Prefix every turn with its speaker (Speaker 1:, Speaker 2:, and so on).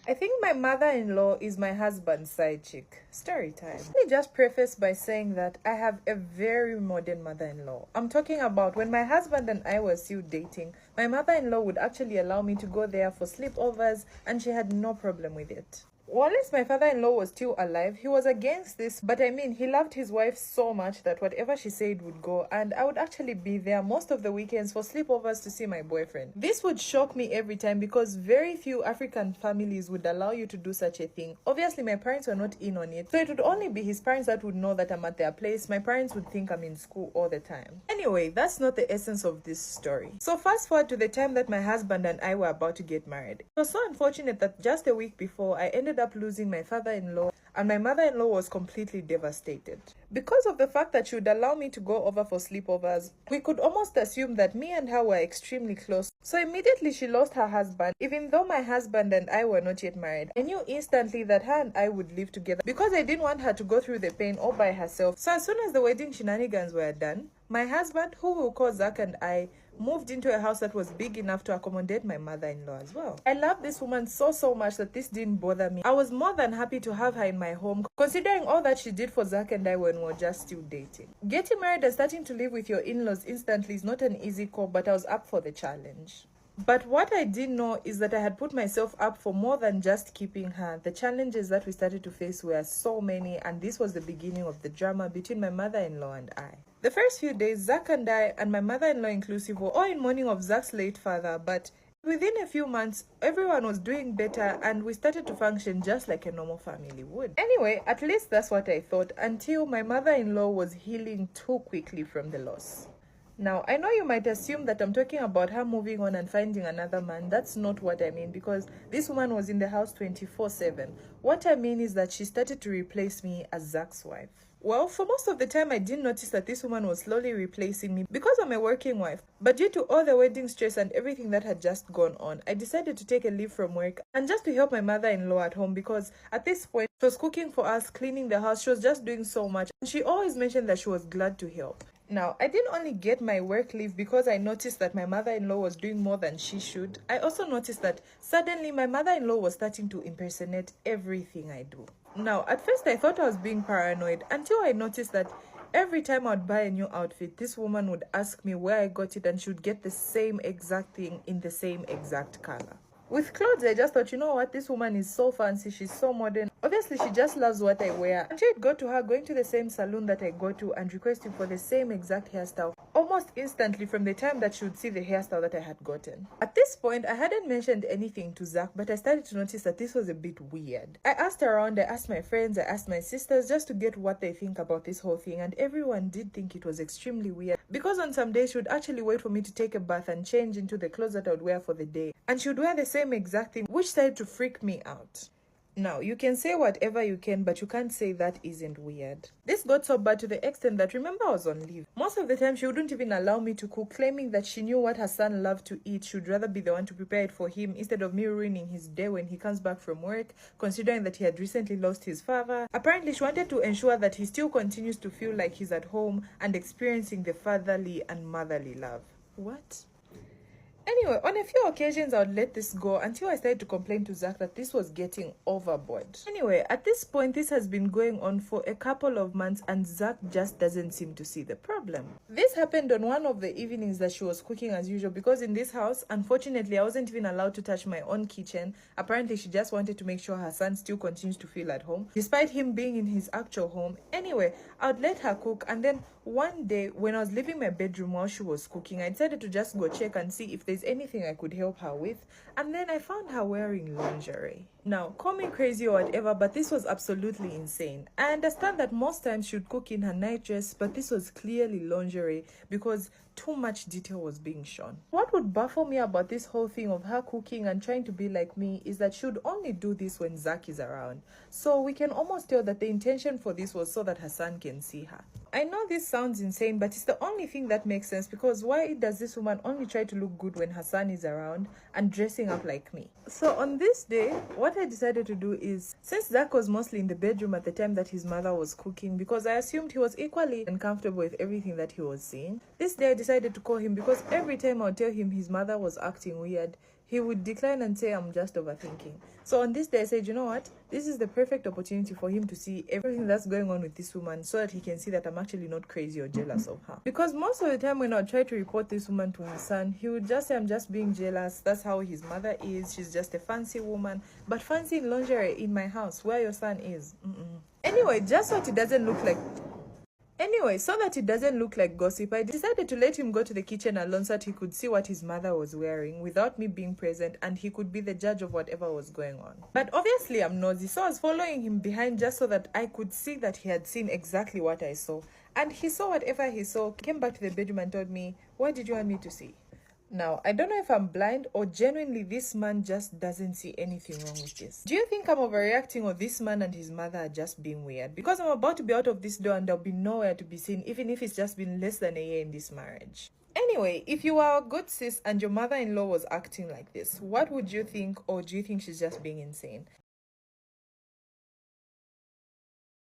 Speaker 1: I think my mother-in-law is my husband's side chick. Story time. Let me just preface by saying that I have a very modern mother-in-law. I'm talking about when my husband and I were still dating, my mother-in-law would actually allow me to go there for sleepovers and she had no problem with it. Once my father-in-law was still alive, he was against this, but I mean, he loved his wife so much that whatever she said would go, and I would actually be there most of the weekends for sleepovers to see my boyfriend. This would shock me every time because very few African families would allow you to do such a thing. Obviously, my parents were not in on it, so it would only be his parents that would know that I'm at their place. My parents would think I'm in school all the time. Anyway, that's not the essence of this story. So fast forward to the time that my husband and I were about to get married. It was so unfortunate that just a week before, I ended up losing my father-in-law and my mother-in-law was completely devastated. Because of the fact that she would allow me to go over for sleepovers, we could almost assume that me and her were extremely close. So immediately she lost her husband. Even though my husband and I were not yet married, I knew instantly that her and I would live together because I didn't want her to go through the pain all by herself. So as soon as the wedding shenanigans were done, my husband, who we'll call Zach, and I moved into a house that was big enough to accommodate my mother-in-law as well. I love this woman so much that this didn't bother me. I was more than happy to have her in my home, considering all that she did for Zach and I when we were just still dating. Getting married and starting to live with your in-laws instantly is not an easy call, but I was up for the challenge. But what I didn't know is that I had put myself up for more than just keeping her. The challenges that we started to face were so many, and this was the beginning of the drama between my mother-in-law and I. The first few days, Zach and I, and my mother-in-law inclusive, were all in mourning of Zach's late father, but within a few months, everyone was doing better and we started to function just like a normal family would. Anyway, at least that's what I thought, until my mother-in-law was healing too quickly from the loss. Now, I know you might assume that I'm talking about her moving on and finding another man. That's not what I mean, because this woman was in the house 24/7. What I mean is that she started to replace me as Zach's wife. Well, for most of the time, I didn't notice that this woman was slowly replacing me because I'm a working wife. But due to all the wedding stress and everything that had just gone on, I decided to take a leave from work and just to help my mother-in-law at home, because at this point, she was cooking for us, cleaning the house. She was just doing so much. And she always mentioned that she was glad to help. Now, I didn't only get my work leave because I noticed that my mother-in-law was doing more than she should. I also noticed that suddenly my mother-in-law was starting to impersonate everything I do. Now, at first I thought I was being paranoid until I noticed that every time I'd buy a new outfit, this woman would ask me where I got it and she would get the same exact thing in the same exact color. With clothes, I just thought, you know what, this woman is so fancy, she's so modern. Obviously, she just loves what I wear. Until it got to her going to the same salon that I go to and requesting for the same exact hairstyle almost instantly from the time that she would see the hairstyle that I had gotten. At this point, I hadn't mentioned anything to Zach, but I started to notice that this was a bit weird. I asked around, I asked my friends, I asked my sisters just to get what they think about this whole thing, and everyone did think it was extremely weird because on some days she would actually wait for me to take a bath and change into the clothes that I would wear for the day, and she would wear the same exact thing, which started to freak me out. Now, you can say whatever you can, but you can't say that isn't weird. This got so bad to the extent that, remember, I was on leave. Most of the time, she wouldn't even allow me to cook, claiming that she knew what her son loved to eat. She would rather be the one to prepare it for him instead of me ruining his day when he comes back from work, considering that he had recently lost his father. Apparently, she wanted to ensure that he still continues to feel like he's at home and experiencing the fatherly and motherly love. What? Anyway, on a few occasions, I would let this go until I started to complain to Zach that this was getting overboard. Anyway, at this point, this has been going on for a couple of months and Zach just doesn't seem to see the problem. This happened on one of the evenings that she was cooking as usual, because in this house, unfortunately, I wasn't even allowed to touch my own kitchen. Apparently, she just wanted to make sure her son still continues to feel at home, despite him being in his actual home. Anyway, I would let her cook, and then one day, when I was leaving my bedroom while she was cooking, I decided to just go check and see if there's anything I could help her with, and then I found her wearing lingerie. Now, call me crazy or whatever, but this was absolutely insane. I understand that most times she would cook in her nightdress, but this was clearly lingerie because too much detail was being shown. What would baffle me about this whole thing of her cooking and trying to be like me is that she would only do this when Zach is around. So we can almost tell that the intention for this was so that her son can see her. I know this sounds insane, but it's the only thing that makes sense, because why does this woman only try to look good when her son is around and dressing up like me? So on this day, what I decided to do is, since Zach was mostly in the bedroom at the time that his mother was cooking, because I assumed he was equally uncomfortable with everything that he was seeing, this day I decided to call him, because every time I would tell him his mother was acting weird, he would decline and say, I'm just overthinking. So on this day, I said, you know what? This is the perfect opportunity for him to see everything that's going on with this woman so that he can see that I'm actually not crazy or jealous of her. Because most of the time when I would try to report this woman to her son, he would just say, I'm just being jealous. That's how his mother is. She's just a fancy woman. But fancy lingerie in my house where your son is. Anyway, just so it doesn't look like gossip, I decided to let him go to the kitchen alone so that he could see what his mother was wearing without me being present, and he could be the judge of whatever was going on. But obviously I'm nosy, so I was following him behind just so that I could see that he had seen exactly what I saw. And he saw whatever he saw, came back to the bedroom and told me, what did you want me to see? Now, I don't know if I'm blind or genuinely this man just doesn't see anything wrong with this. Do you think I'm overreacting or this man and his mother are just being weird? Because I'm about to be out of this door and there'll be nowhere to be seen, even if it's just been less than a year in this marriage. Anyway, if you were a good sis and your mother-in-law was acting like this, what would you think, or do you think she's just being insane?